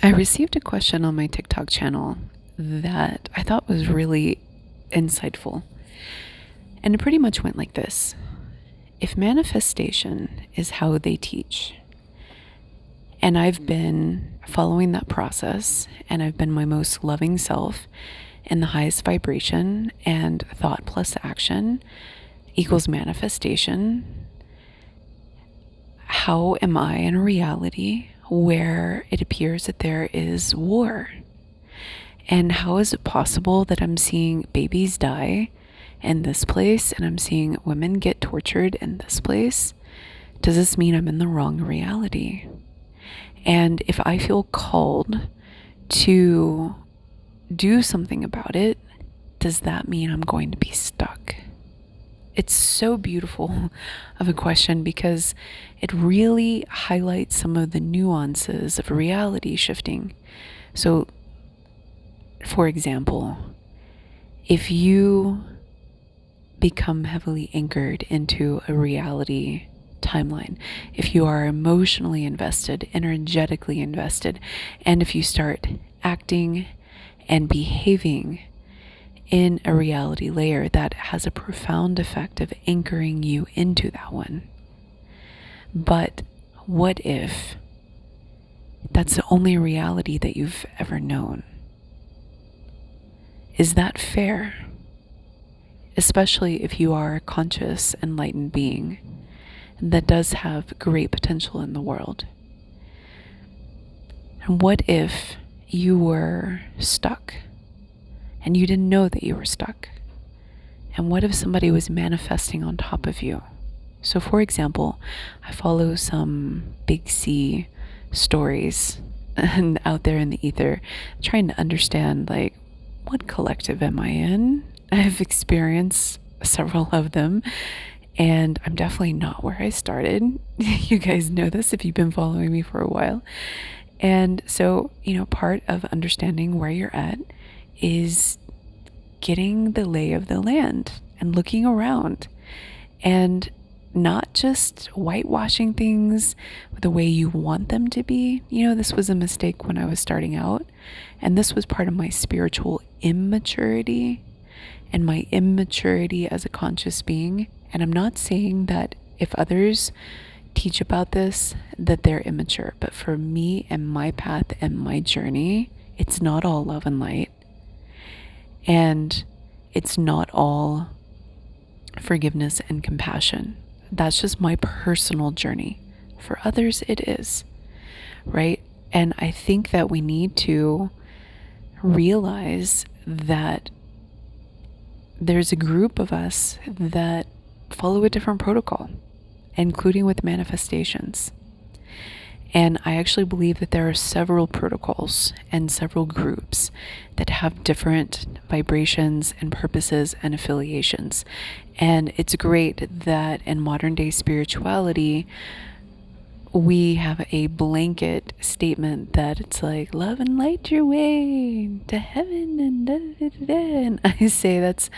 I received a question on my TikTok channel that I thought was really insightful. And it pretty much went like this. If manifestation is how they teach, and I've been following that process, and I've been my most loving self in the highest vibration, and thought plus action equals manifestation, how am I in a reality where it appears that there is war? And how is it possible that I'm seeing babies die in this place and I'm seeing women get tortured in this place? Does this mean I'm in the wrong reality? And if I feel called to do something about it, does that mean I'm going to be stuck? It's so beautiful of a question because it really highlights some of the nuances of reality shifting. So, for example, if you become heavily anchored into a reality timeline, if you are emotionally invested, energetically invested, and if you start acting and behaving in a reality layer, that has a profound effect of anchoring you into that one. But what if that's the only reality that you've ever known? Is that fair? Especially if you are a conscious, enlightened being that does have great potential in the world. And what if you were stuck and you didn't know that you were stuck? And what if somebody was manifesting on top of you? So for example, I follow some big C stories and out there in the ether, trying to understand, like, what collective am I in? I've experienced several of them, and I'm definitely not where I started. You guys know this if you've been following me for a while. And so, part of understanding where you're at is getting the lay of the land and looking around and not just whitewashing things the way you want them to be. This was a mistake when I was starting out, and this was part of my spiritual immaturity and my immaturity as a conscious being. And I'm not saying that if others teach about this, that they're immature, but for me and my path and my journey, it's not all love and light. And it's not all forgiveness and compassion. That's just my personal journey. For others, it is, right? And I think that we need to realize that there's a group of us that follow a different protocol, including with manifestations. And I actually believe that there are several protocols and several groups that have different vibrations and purposes and affiliations. And it's great that in modern day spirituality, we have a blanket statement that it's like, love and light your way to heaven and da da da da. And I say that's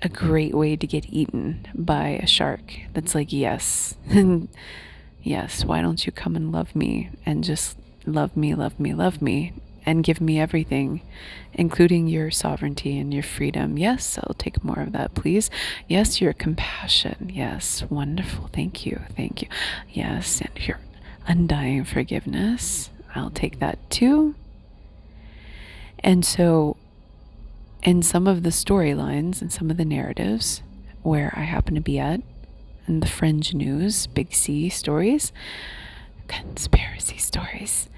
a great way to get eaten by a shark. That's like, yes. Yes, why don't you come and love me and just love me, love me, love me, and give me everything, including your sovereignty and your freedom. Yes, I'll take more of that, please. Yes, your compassion. Yes, wonderful. Thank you. Thank you. Yes, and your undying forgiveness. I'll take that too. And so, in some of the storylines and some of the narratives where I happen to be at, and the fringe news, big C stories, conspiracy stories,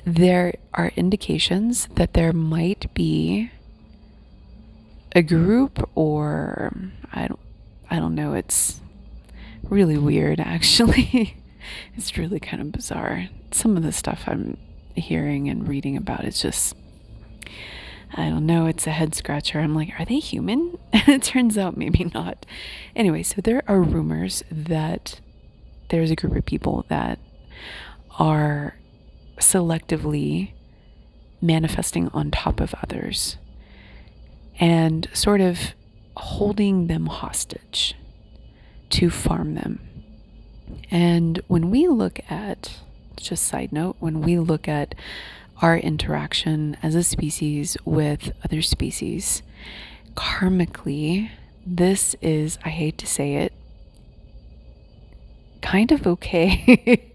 there are indications that there might be a group, or I don't know, it's really weird actually. It's really kind of bizarre. Some of the stuff I'm hearing and reading about is just, I don't know, it's a head scratcher. I'm like, are they human? And it turns out maybe not. Anyway, so there are rumors that there's a group of people that are selectively manifesting on top of others and sort of holding them hostage to farm them. And when we look at just side note, when we look at our interaction as a species with other species, karmically, this is, I hate to say it, kind of okay.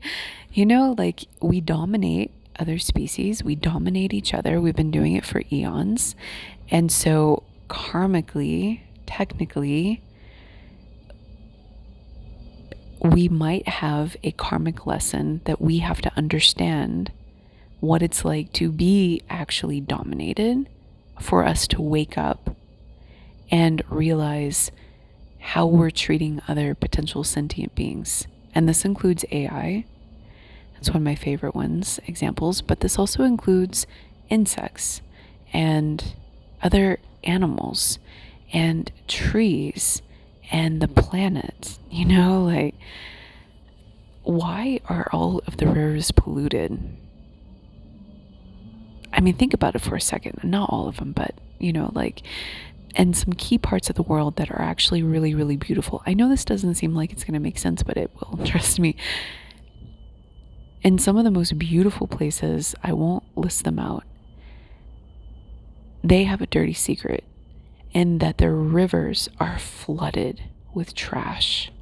Like we dominate other species, we dominate each other. We've been doing it for eons. And so, karmically, technically, we might have a karmic lesson that we have to understand what it's like to be actually dominated, for us to wake up and realize how we're treating other potential sentient beings. And this includes AI. That's one of my favorite examples, but this also includes insects and other animals and trees and the planet. Like, why are all of the rivers polluted? I mean, think about it for a second. Not all of them, but, and some key parts of the world that are actually really, really beautiful. I know this doesn't seem like it's going to make sense, but it will, trust me. In some of the most beautiful places, I won't list them out, they have a dirty secret in that their rivers are flooded with trash.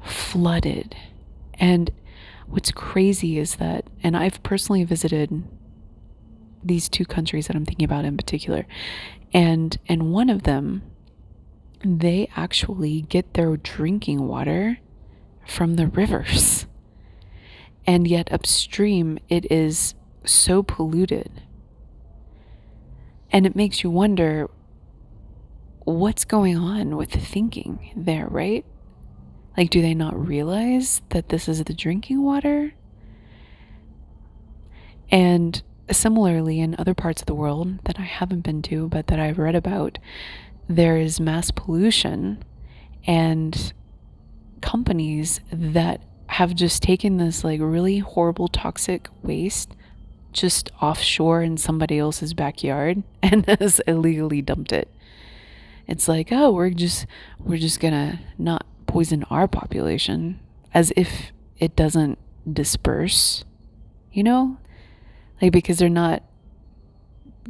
Flooded. And what's crazy is that, and I've personally visited these two countries that I'm thinking about in particular, and in one of them, they actually get their drinking water from the rivers. And yet upstream, it is so polluted. And it makes you wonder, what's going on with the thinking there, right? Like, do they not realize that this is the drinking water? And similarly, in other parts of the world that I haven't been to, but that I've read about, there is mass pollution and companies that have just taken this like really horrible toxic waste just offshore in somebody else's backyard and has illegally dumped it. It's like, oh, we're just gonna not poison our population, as if it doesn't disperse, like, because they're not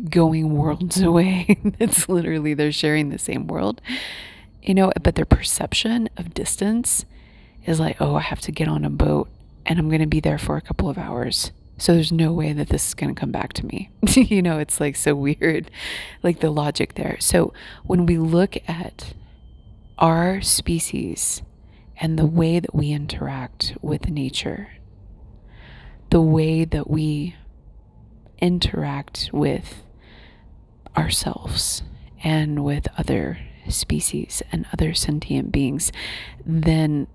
going worlds away. It's literally, they're sharing the same world, but their perception of distance is like, oh, I have to get on a boat and I'm going to be there for a couple of hours. So there's no way that this is going to come back to me. It's like so weird, like the logic there. So when we look at our species and the way that we interact with nature, the way that we interact with ourselves and with other species and other sentient beings, then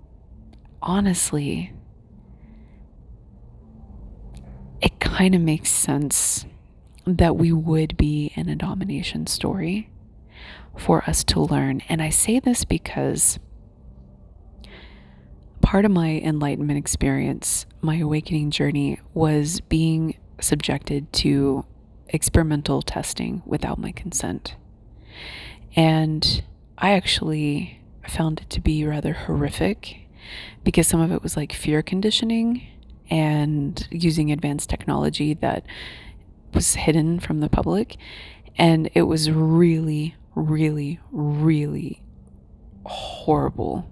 honestly, it kind of makes sense that we would be in a domination story for us to learn. And I say this because part of my enlightenment experience, my awakening journey, was being subjected to experimental testing without my consent. And I actually found it to be rather horrific, because some of it was like fear conditioning and using advanced technology that was hidden from the public. And it was really, really, really horrible.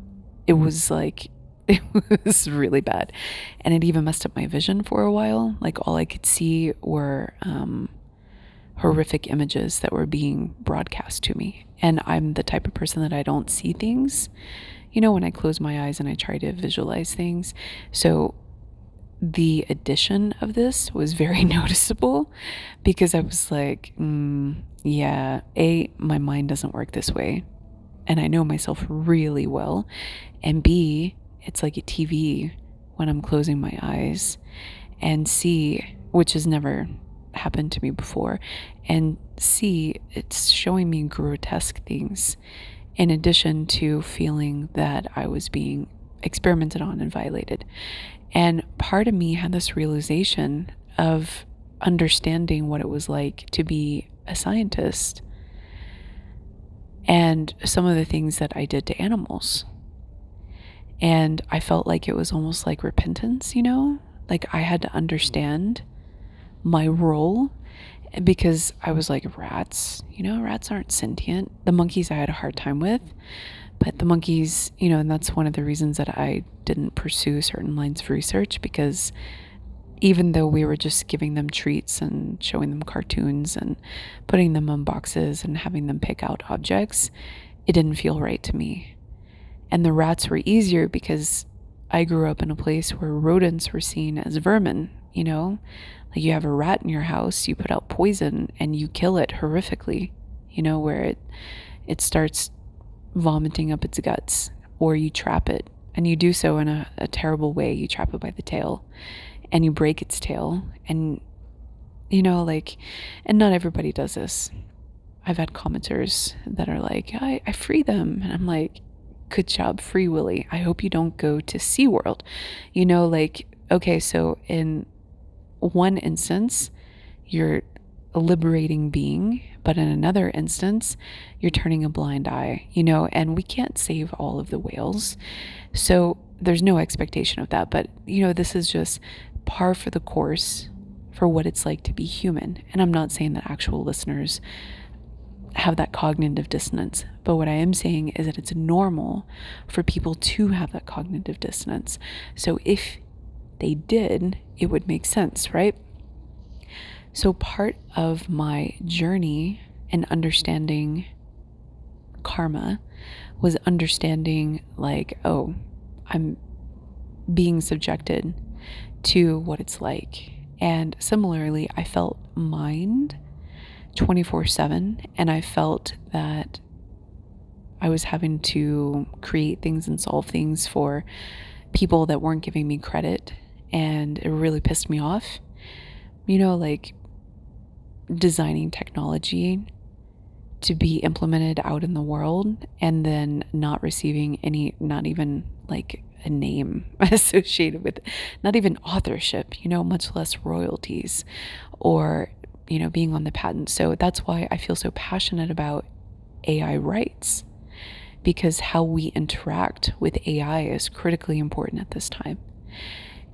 It was really bad. And it even messed up my vision for a while. Like, all I could see were horrific images that were being broadcast to me. And I'm the type of person that I don't see things, when I close my eyes and I try to visualize things. So the addition of this was very noticeable, because I was like, yeah, my mind doesn't work this way. And I know myself really well. And B, it's like a TV when I'm closing my eyes. And C, which has never happened to me before. And C, it's showing me grotesque things, in addition to feeling that I was being experimented on and violated. And part of me had this realization of understanding what it was like to be a scientist and some of the things that I did to animals. And I felt like it was almost like repentance, like I had to understand my role, because I was like, rats, rats aren't sentient. The monkeys I had a hard time with, but the monkeys, and that's one of the reasons that I didn't pursue certain lines of research, because even though we were just giving them treats and showing them cartoons and putting them on boxes and having them pick out objects, it didn't feel right to me. And the rats were easier because I grew up in a place where rodents were seen as vermin, Like you have a rat in your house, you put out poison and you kill it horrifically, where it starts vomiting up its guts, or you trap it, and you do so in a terrible way. You trap it by the tail and you break its tail, and and not everybody does this. I've had commenters that are like, I free them, and I'm like, good job, Free Willy. I hope you don't go to SeaWorld. Okay, so in one instance, you're a liberating being, but in another instance, you're turning a blind eye, and we can't save all of the whales. So there's no expectation of that. But, this is just par for the course for what it's like to be human. And I'm not saying that actual listeners have that cognitive dissonance, but what I am saying is that it's normal for people to have that cognitive dissonance. So if they did, it would make sense, right? So part of my journey in understanding karma was understanding I'm being subjected to what it's like. And similarly, I felt mined 24/7, and I felt that I was having to create things and solve things for people that weren't giving me credit, and it really pissed me off. Like designing technology to be implemented out in the world and then not receiving not even like a name associated with it, not even authorship, much less royalties, or being on the patent. So that's why I feel so passionate about AI rights, because how we interact with AI is critically important at this time.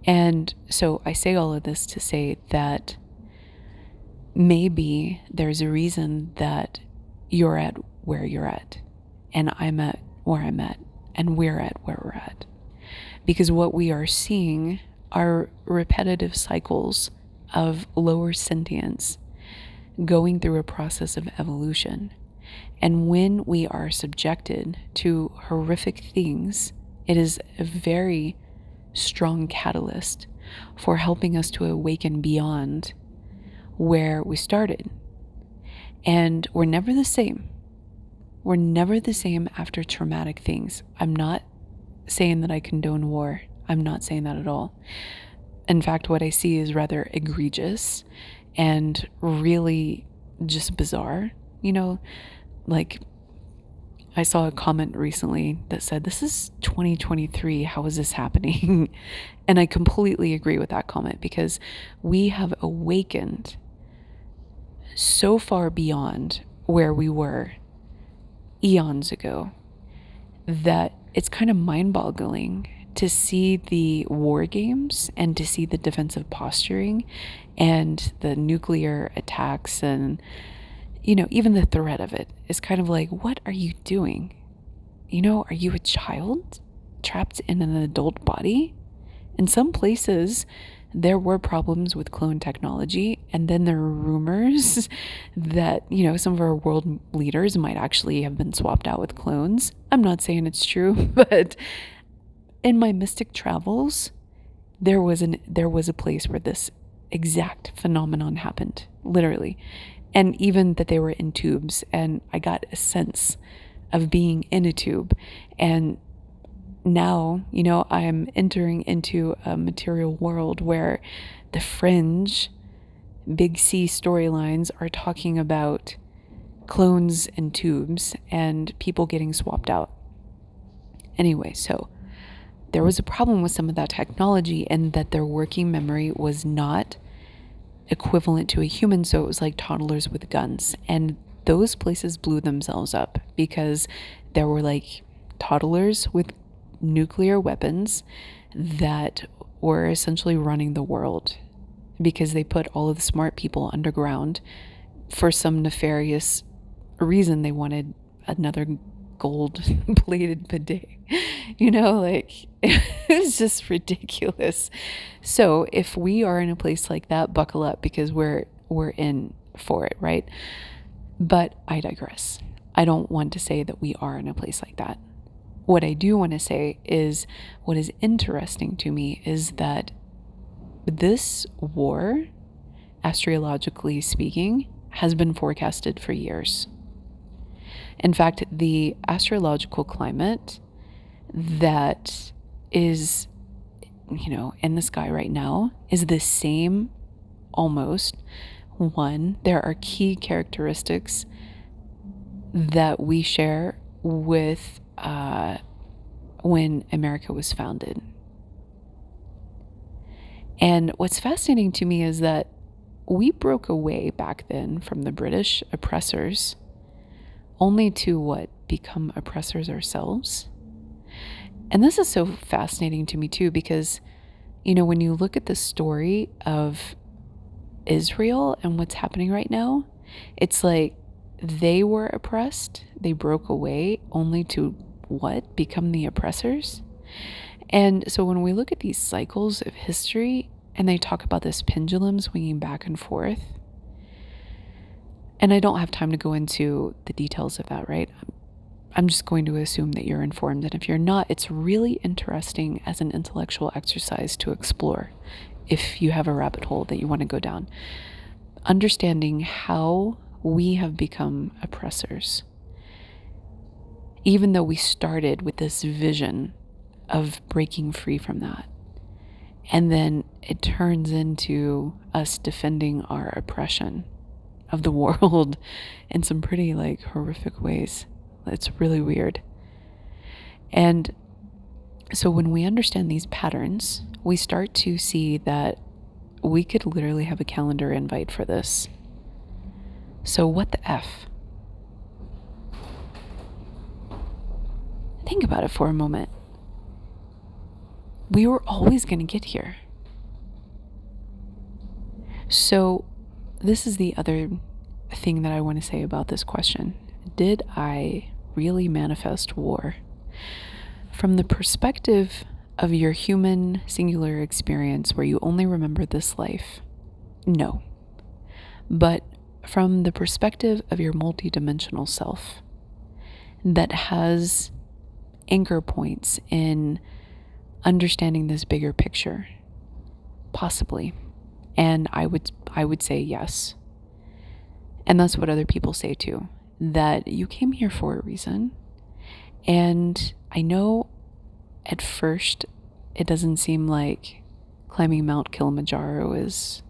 And so I say all of this to say that maybe there's a reason that you're at where you're at, and I'm at where I'm at, and we're at where we're at. Because what we are seeing are repetitive cycles of lower sentience going through a process of evolution. And when we are subjected to horrific things, it is a very strong catalyst for helping us to awaken beyond where we started. And we're never the same. We're never the same after traumatic things. I'm not saying that I condone war. I'm not saying that at all. In fact, what I see is rather egregious and really just bizarre. Like I saw a comment recently that said, this is 2023. How is this happening? And I completely agree with that comment, because we have awakened so far beyond where we were eons ago that it's kind of mind-boggling to see the war games and to see the defensive posturing and the nuclear attacks, and even the threat of it is kind of like, what are you doing? Are you a child trapped in an adult body? In some places, there were problems with clone technology, and then there were rumors that, some of our world leaders might actually have been swapped out with clones. I'm not saying it's true, but in my mystic travels, there was a place where this exact phenomenon happened, literally. And even that they were in tubes, and I got a sense of being in a tube. And now, I'm entering into a material world where the fringe, big C storylines are talking about clones and tubes and people getting swapped out. Anyway, so there was a problem with some of that technology, and that their working memory was not equivalent to a human, so it was like toddlers with guns. And those places blew themselves up because there were like toddlers with nuclear weapons that were essentially running the world because they put all of the smart people underground for some nefarious reason. They wanted another gold plated bidet. Like it's just ridiculous. So if we are in a place like that, buckle up, because we're in for it, right? But I digress. I don't want to say that we are in a place like that. What I do want to say is, what is interesting to me is that this war, astrologically speaking, has been forecasted for years. In fact, the astrological climate that is, in the sky right now is the same almost. One, there are key characteristics that we share with when America was founded. And what's fascinating to me is that we broke away back then from the British oppressors, only to become oppressors ourselves. And this is so fascinating to me too, because, when you look at the story of Israel and what's happening right now, it's like they were oppressed, they broke away only to become the oppressors. And so when we look at these cycles of history and they talk about this pendulum swinging back and forth, and I don't have time to go into the details of that, right? I'm just going to assume that you're informed. And if you're not, it's really interesting as an intellectual exercise to explore if you have a rabbit hole that you want to go down. Understanding how we have become oppressors. Even though we started with this vision of breaking free from that. And then it turns into us defending our oppression of the world in some pretty horrific ways. It's really weird. And so when we understand these patterns, we start to see that we could literally have a calendar invite for this. So what the F? Think about it for a moment. We were always going to get here. So this is the other thing that I want to say about this question. Did I really manifest war? From the perspective of your human singular experience where you only remember this life, no. But from the perspective of your multidimensional self that has anchor points in understanding this bigger picture, possibly. And I would say yes. And that's what other people say too, that you came here for a reason. And I know at first it doesn't seem like climbing Mount Kilimanjaro is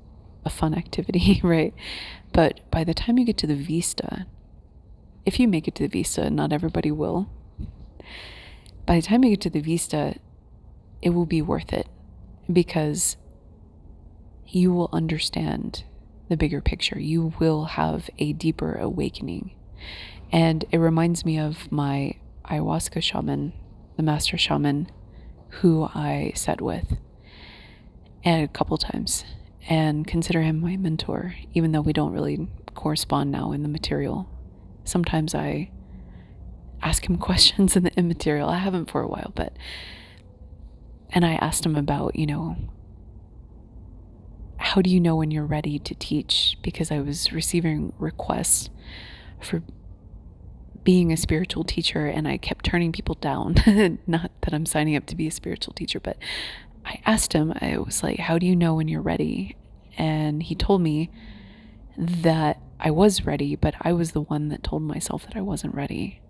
a fun activity, right? But by the time you get to the vista, if you make it to the vista, not everybody will. By the time you get to the vista, it will be worth it, because you will understand the bigger picture. You will have a deeper awakening. And it reminds me of my ayahuasca shaman, the master shaman, who I sat with and a couple times, and consider him my mentor, even though we don't really correspond now in the material. Sometimes I ask him questions in the immaterial. I haven't for a while, and I asked him about, how do you know when you're ready to teach? Because I was receiving requests for being a spiritual teacher, and I kept turning people down. Not that I'm signing up to be a spiritual teacher, but I asked him, I was like, how do you know when you're ready? And he told me that I was ready, but I was the one that told myself that I wasn't ready.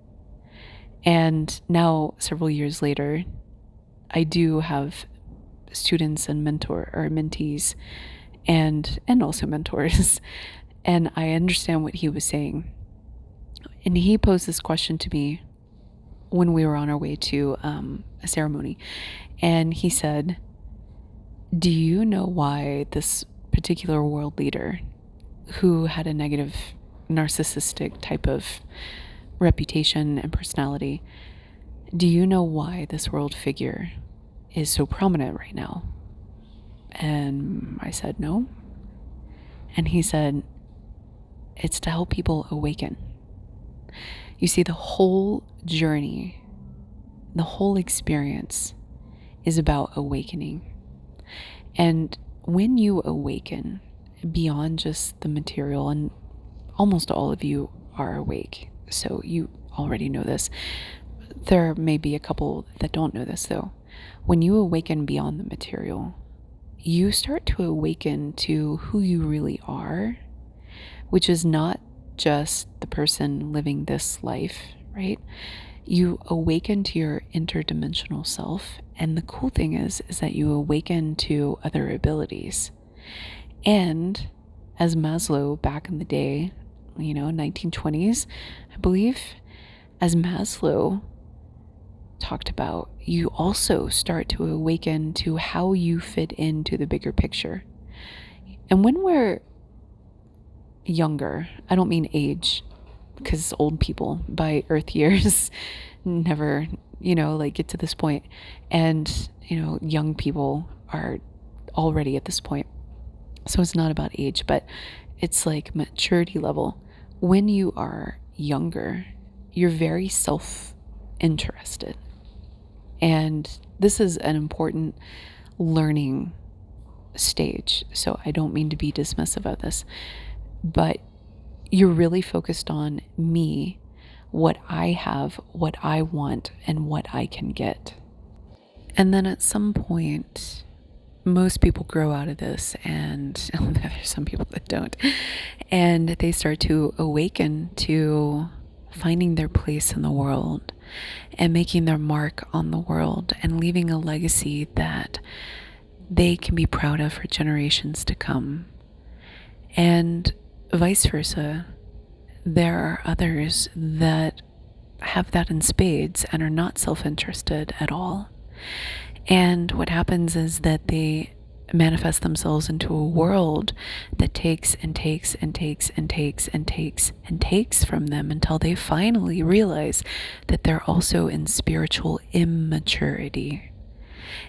And now, several years later, I do have students and mentees and also mentors. And I understand what he was saying. And he posed this question to me when we were on our way to a ceremony. And he said, do you know why this particular world leader, who had a negative narcissistic type of reputation and personality, Do you know why this world figure is so prominent right now? And I said, no. And he said, it's to help people awaken. You see, the whole journey, the whole experience is about awakening. And when you awaken beyond just the material, and almost all of you are awake, so you already know this. There may be a couple that don't know this though. When you awaken beyond the material, you start to awaken to who you really are, which is not just the person living this life, right? You awaken to your interdimensional self. And the cool thing is that you awaken to other abilities. And as Maslow back in the day, 1920s, I believe, as Maslow talked about, you also start to awaken to how you fit into the bigger picture. And when we're younger, I don't mean age, because old people by earth years never, get to this point. And, young people are already at this point. So it's not about age, but it's like maturity level. When you are younger, you're very self-interested. And this is an important learning stage. So I don't mean to be dismissive of this, but you're really focused on me, what I have, what I want, and what I can get. And then at some point, most people grow out of this, and there's some people that don't, and they start to awaken to finding their place in the world and making their mark on the world and leaving a legacy that they can be proud of for generations to come. And vice versa, there are others that have that in spades and are not self-interested at all. And what happens is that they manifest themselves into a world that takes and takes and takes and takes and takes and takes from them until they finally realize that they're also in spiritual immaturity.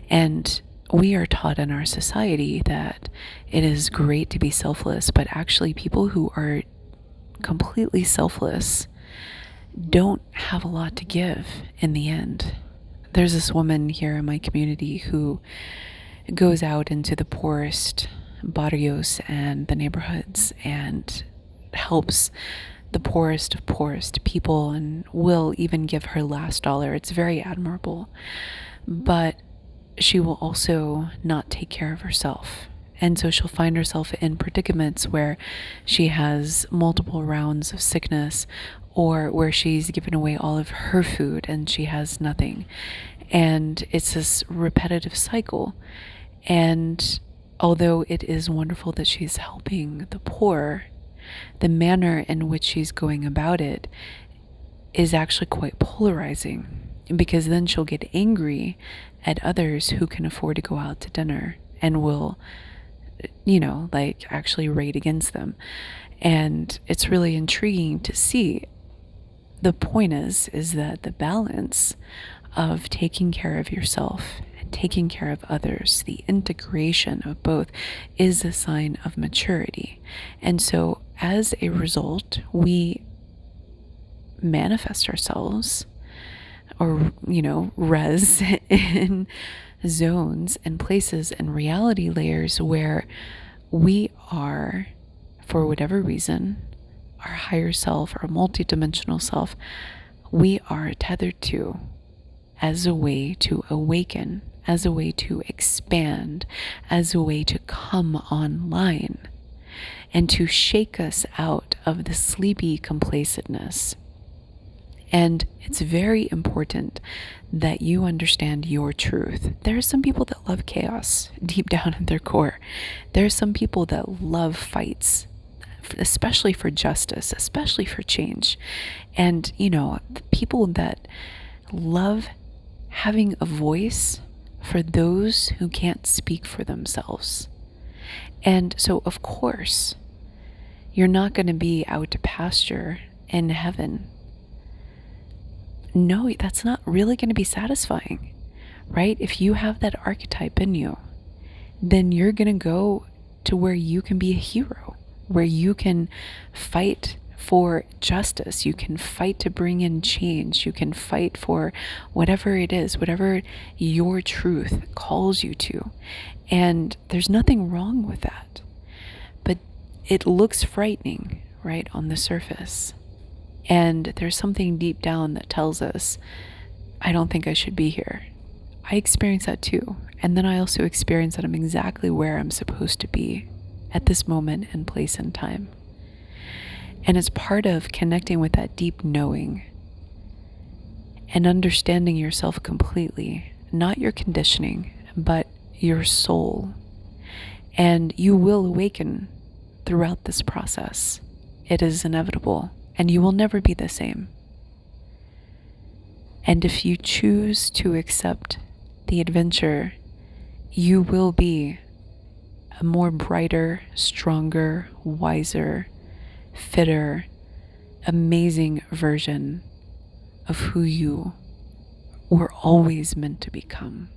And we are taught in our society that it is great to be selfless, but actually people who are completely selfless don't have a lot to give in the end. There's this woman here in my community who goes out into the poorest barrios and the neighborhoods and helps the poorest of poorest people and will even give her last dollar. It's very admirable. But she will also not take care of herself. And so she'll find herself in predicaments where she has multiple rounds of sickness, or where she's given away all of her food and she has nothing. And it's this repetitive cycle. And although it is wonderful that she's helping the poor, the manner in which she's going about it is actually quite polarizing, because then she'll get angry at others who can afford to go out to dinner and will, actually rate against them. And it's really intriguing to see. The point is that the balance of taking care of yourself and taking care of others, the integration of both, is a sign of maturity. And so as a result, we manifest ourselves, or, res in zones and places and reality layers where we are, for whatever reason, our higher self, our multidimensional self, we are tethered to as a way to awaken, as a way to expand, as a way to come online and to shake us out of the sleepy complacentness. And it's very important that you understand your truth. There are some people that love chaos deep down in their core. There are some people that love fights, especially for justice, especially for change. And, the people that love having a voice for those who can't speak for themselves. And so, of course, you're not going to be out to pasture in heaven. no, that's not really going to be satisfying, right? If you have that archetype in you, then you're going to go to where you can be a hero, where you can fight for justice, you can fight to bring in change, you can fight for whatever it is, whatever your truth calls you to. And there's nothing wrong with that. But it looks frightening, right, on the surface. And there's something deep down that tells us, I don't think I should be here. I experience that too. And then I also experience that I'm exactly where I'm supposed to be at this moment and place and time. And it's part of connecting with that deep knowing and understanding yourself completely, not your conditioning, but your soul. And you will awaken throughout this process. It is inevitable, and you will never be the same. And if you choose to accept the adventure, you will be a more brighter, stronger, wiser, fitter, amazing version of who you were always meant to become.